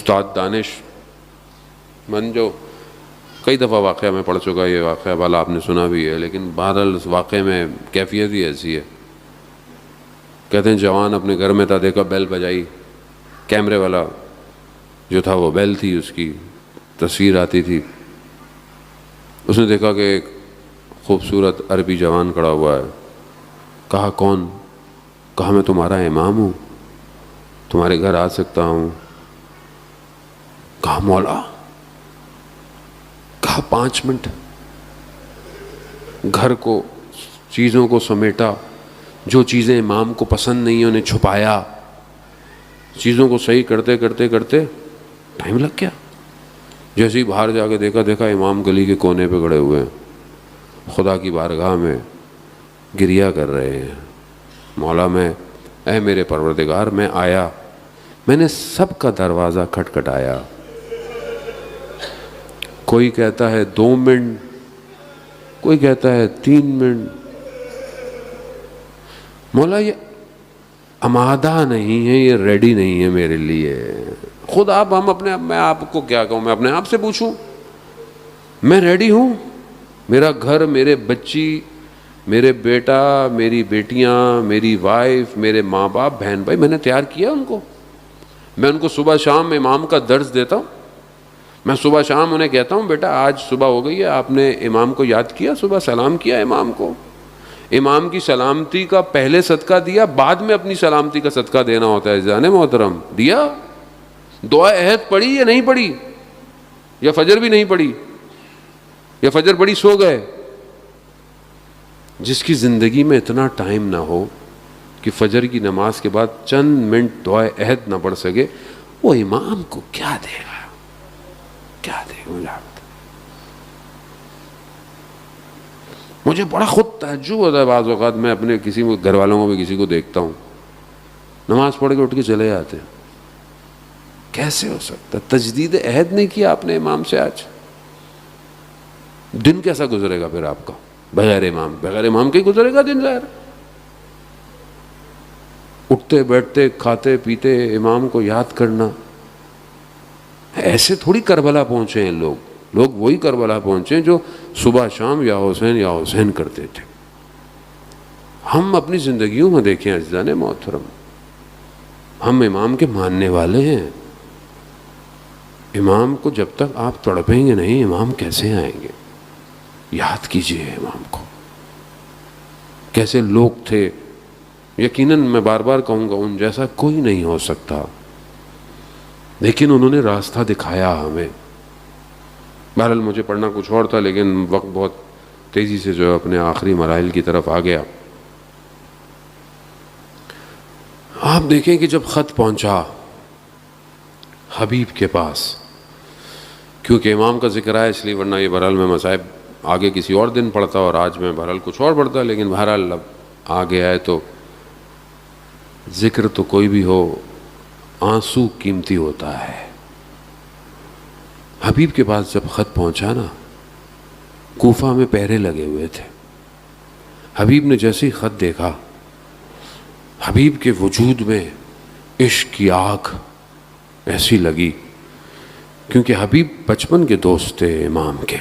استاد دانش من جو کئی دفعہ واقعہ میں پڑھ چکا، یہ واقعہ والا آپ نے سنا بھی ہے، لیکن بہرحال اس واقعے میں کیفیت ہی ایسی ہے. کہتے ہیں جوان اپنے گھر میں تھا، دیکھا بیل بجائی، کیمرے والا جو تھا وہ بیل تھی، اس کی تصویر آتی تھی. اس نے دیکھا کہ ایک خوبصورت عربی جوان کھڑا ہوا ہے. کہا کون؟ کہا میں تمہارا امام ہوں، تمہارے گھر آ سکتا ہوں؟ کہا مولا. کہا 5 منٹ. گھر کو، چیزوں کو سمیٹا، جو چیزیں امام کو پسند نہیں انہیں چھپایا، چیزوں کو صحیح کرتے کرتے کرتے ٹائم لگ گیا. جیسے ہی باہر جا کے دیکھا امام گلی کے کونے پہ کھڑے ہوئے ہیں، خدا کی بارگاہ میں گریہ کر رہے ہیں. مولا اے میرے پروردگار، میں آیا، میں نے سب کا دروازہ کھٹکھٹایا. کوئی کہتا ہے 2 منٹ، کوئی کہتا ہے 3 منٹ. مولا یہ آمادہ نہیں ہے، یہ ریڈی نہیں ہے میرے لیے. خود میں آپ کو کیا کہوں، میں اپنے آپ سے پوچھوں، میں ریڈی ہوں؟ میرا گھر، میرے بچی، میرے بیٹا، میری بیٹیاں، میری وائف، میرے ماں باپ، بہن بھائی، میں نے تیار کیا ان کو. میں ان کو صبح شام امام کا درس دیتا ہوں. میں صبح شام انہیں کہتا ہوں بیٹا آج صبح ہو گئی ہے، آپ نے امام کو یاد کیا، صبح سلام کیا امام کو، امام کی سلامتی کا پہلے صدقہ دیا، بعد میں اپنی سلامتی کا صدقہ دینا ہوتا ہے. جانے محترم دیا؟ دعا عہد پڑھی یا نہیں پڑھی؟ یا فجر بھی نہیں پڑھی؟ یا فجر پڑھی سو گئے؟ جس کی زندگی میں اتنا ٹائم نہ ہو کہ فجر کی نماز کے بعد چند منٹ دعا عہد نہ پڑھ سکے، وہ امام کو کیا دے گا؟ کیا دے گا؟ مجھے بڑا خود تعجب ہوتا ہے بعض اوقات، میں اپنے کسی گھر والوں کو بھی کسی کو دیکھتا ہوں نماز پڑھ کے اٹھ کے چلے جاتے ہیں. کیسے ہو سکتا؟ تجدید عہد نہیں کیا آپ نے امام سے. آج دن کیسا گزرے گا پھر آپ کا بغیر امام کے ہی گزرے گا دن. ظاہر اٹھتے بیٹھتے کھاتے پیتے امام کو یاد کرنا. ایسے تھوڑی کربلا پہنچے ہیں لوگ وہی کربلا پہنچے ہیں جو صبح شام یا حسین کرتے تھے. ہم اپنی زندگیوں میں دیکھیں عزیزان محترم، ہم امام کے ماننے والے ہیں. امام کو جب تک آپ تڑپیں گے نہیں، امام کیسے آئیں گے؟ یاد کیجئے امام کو، کیسے لوگ تھے. یقیناً میں بار بار کہوں گا ان جیسا کوئی نہیں ہو سکتا، لیکن انہوں نے راستہ دکھایا ہمیں. بہرحال مجھے پڑھنا کچھ اور تھا، لیکن وقت بہت تیزی سے جو ہے اپنے آخری مراحل کی طرف آ گیا. آپ دیکھیں کہ جب خط پہنچا حبیب کے پاس، کیونکہ امام کا ذکر آیا اس لیے، ورنہ یہ بہرحال میں مصائب آگے کسی اور دن پڑھتا اور آج میں بہرحال کچھ اور پڑھتا، لیکن بہرحال اب آگے آئے تو ذکر تو کوئی بھی ہو، آنسو قیمتی ہوتا ہے. حبیب کے پاس جب خط پہنچا نا، کوفہ میں پہرے لگے ہوئے تھے. حبیب نے جیسے ہی خط دیکھا، حبیب کے وجود میں عشق کی آگ ایسی لگی، کیونکہ حبیب بچپن کے دوست تھے امام کے.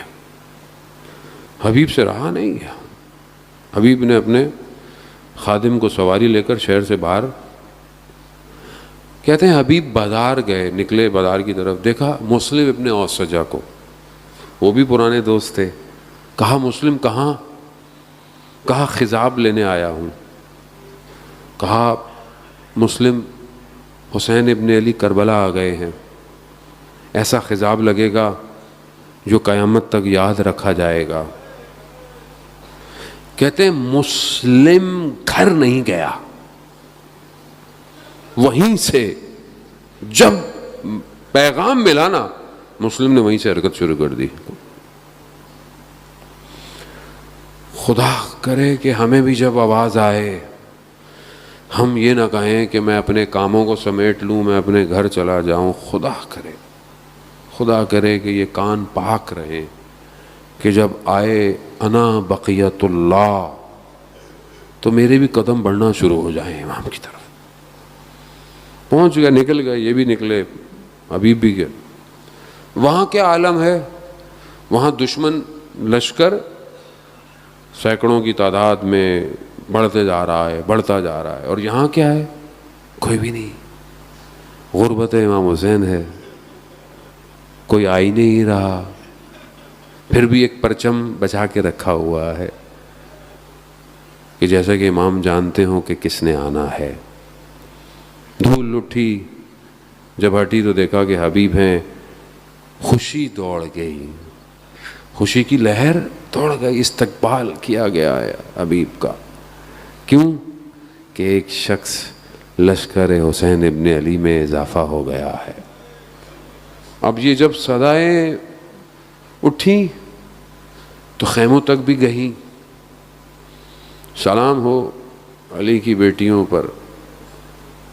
حبیب سے رہا نہیں گیا. حبیب نے اپنے خادم کو سواری لے کر شہر سے باہر، کہتے ہیں حبیب بازار گئے، نکلے بازار کی طرف، دیکھا مسلم ابن اوسجہ کو، وہ بھی پرانے دوست تھے. کہا مسلم کہاں؟ کہا خضاب لینے آیا ہوں. کہا مسلم حسین ابن علی کربلا آ گئے ہیں، ایسا خضاب لگے گا جو قیامت تک یاد رکھا جائے گا. کہتے ہیں مسلم گھر نہیں گیا، وہیں سے جب پیغام ملا نا، مسلم نے وہیں سے حرکت شروع کر دی. خدا کرے کہ ہمیں بھی جب آواز آئے ہم یہ نہ کہیں کہ میں اپنے کاموں کو سمیٹ لوں، میں اپنے گھر چلا جاؤں. خدا کرے کہ یہ کان پاک رہے کہ جب آئے انا بقیت اللہ تو میرے بھی قدم بڑھنا شروع ہو جائیں امام کی طرف. پہنچ گیا، نکل گئے، یہ بھی نکلے. ابھی بھی گئے. وہاں کیا عالم ہے؟ وہاں دشمن لشکر سینکڑوں کی تعداد میں بڑھتے جا رہا ہے، بڑھتا جا رہا ہے. اور یہاں کیا ہے؟ کوئی بھی نہیں. غربت امام حسین ہے، کوئی آ ہی نہیں رہا. پھر بھی ایک پرچم بچا کے رکھا ہوا ہے کہ جیسا کہ امام جانتے ہوں کہ کس نے آنا ہے. دھول اٹھی، جب ہٹی تو دیکھا کہ حبیب ہیں. خوشی دوڑ گئی، خوشی کی لہر دوڑ گئی. استقبال کیا گیا ہے حبیب کا. کیوں؟ کہ ایک شخص لشکر حسین ابن علی میں اضافہ ہو گیا ہے. اب یہ جب صدائیں اٹھیں تو خیموں تک بھی گئیں. سلام ہو علی کی بیٹیوں پر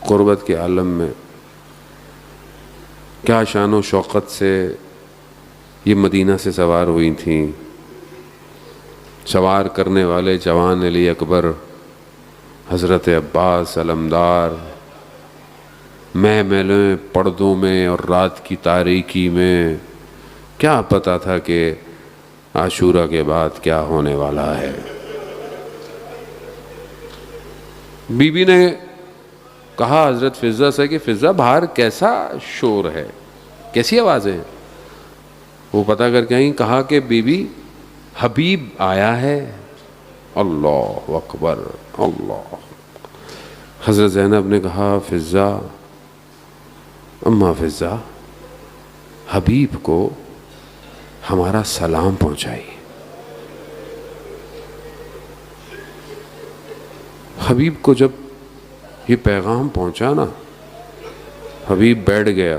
قربت کے عالم میں. کیا شان و شوقت سے یہ مدینہ سے سوار ہوئی تھیں. سوار کرنے والے جوان علی اکبر، حضرت عباس علمدار، میں میلیں پردوں میں اور رات کی تاریکی میں. کیا پتا تھا کہ عاشورہ کے بعد کیا ہونے والا ہے. بی بی نے کہا حضرت فضہ سے کہ فضہ باہر کیسا شور ہے، کیسی آوازیں ہیں. وہ پتہ کر کے آئیں. کہا کہ بی بی حبیب آیا ہے. اللہ اکبر اللہ. حضرت زینب نے کہا فضہ، اماں فضہ، حبیب کو ہمارا سلام پہنچائیے. حبیب کو جب یہ پیغام پہنچا نا، حبیب بیٹھ گیا.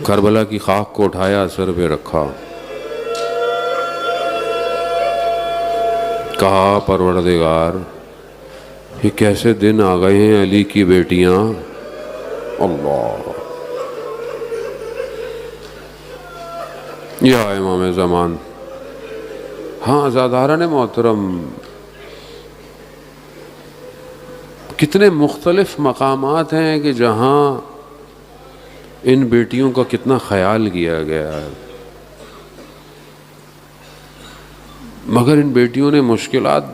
کربلا کی خاک کو اٹھایا، سر پہ رکھا. کہا پروردگار، یہ کیسے دن آ گئے ہیں علی کی بیٹیاں. اللہ. یا امام زمان. ہاں عزاداران محترم، کتنے مختلف مقامات ہیں کہ جہاں ان بیٹیوں کا کتنا خیال کیا گیا ہے. مگر ان بیٹیوں نے مشکلات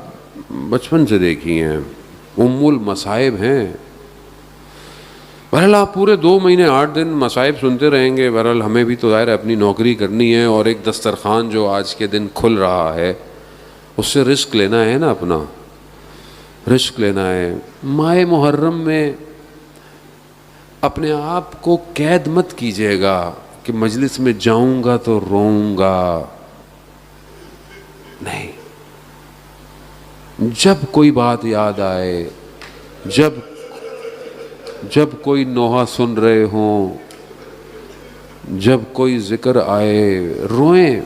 بچپن سے دیکھی ہیں. ام المصائب ہیں. بہرحال آپ پورے 2 مہینے 8 دن مصائب سنتے رہیں گے. بہرحال ہمیں بھی تو ظاہر اپنی نوکری کرنی ہے، اور ایک دسترخوان جو آج کے دن کھل رہا ہے اس سے رزق لینا ہے نا. اپنا رزق لینا ہے. ماہ محرم میں اپنے آپ کو قید مت کیجیے گا کہ مجلس میں جاؤں گا تو روؤں گا. نہیں. جب کوئی بات یاد آئے، جب کوئی نوحہ سن رہے ہوں، جب کوئی ذکر آئے، روئیں.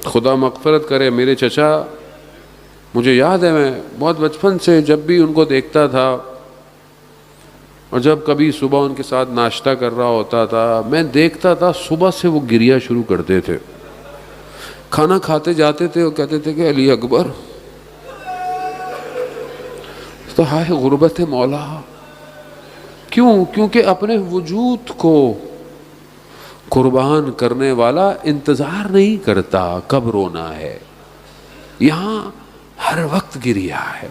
خدا مغفرت کرے میرے چچا، مجھے یاد ہے میں بہت بچپن سے جب بھی ان کو دیکھتا تھا اور جب کبھی صبح ان کے ساتھ ناشتہ کر رہا ہوتا تھا، میں دیکھتا تھا صبح سے وہ گریا شروع کرتے تھے. کھانا کھاتے جاتے تھے اور کہتے تھے کہ علی اکبر. تو ہائے غربت مولا. کیوں؟ کیونکہ اپنے وجود کو قربان کرنے والا انتظار نہیں کرتا کب رونا ہے. یہاں ہر وقت گریا ہے،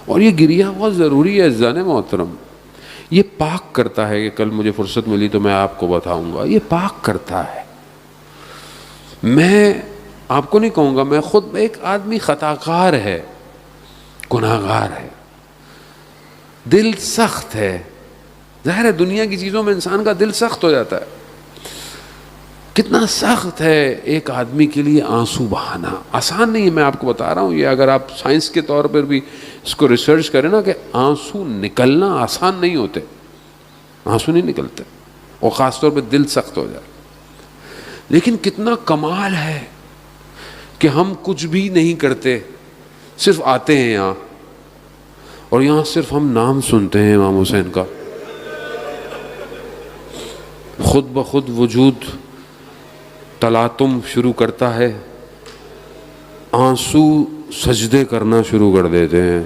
اور یہ گریا بہت ضروری ہے عزیزان محترم. یہ پاک کرتا ہے. کہ کل مجھے فرصت ملی تو میں آپ کو بتاؤں گا. یہ پاک کرتا ہے. میں آپ کو نہیں کہوں گا، میں خود ایک آدمی خطا کار ہے، گناہ گار ہے، دل سخت ہے. ظاہر ہے دنیا کی چیزوں میں انسان کا دل سخت ہو جاتا ہے. کتنا سخت ہے ایک آدمی کے لیے آنسو بہانا. آسان نہیں ہے. میں آپ کو بتا رہا ہوں، یہ اگر آپ سائنس کے طور پر بھی اس کو ریسرچ کریں نا، کہ آنسو نکلنا آسان نہیں ہوتے. آنسو نہیں نکلتے، اور خاص طور پہ دل سخت ہو جائے. لیکن کتنا کمال ہے کہ ہم کچھ بھی نہیں کرتے، صرف آتے ہیں یہاں، اور یہاں صرف ہم نام سنتے ہیں امام حسین کا. خود بخود وجود تلاطم شروع کرتا ہے. آنسو سجدے کرنا شروع کر دیتے ہیں.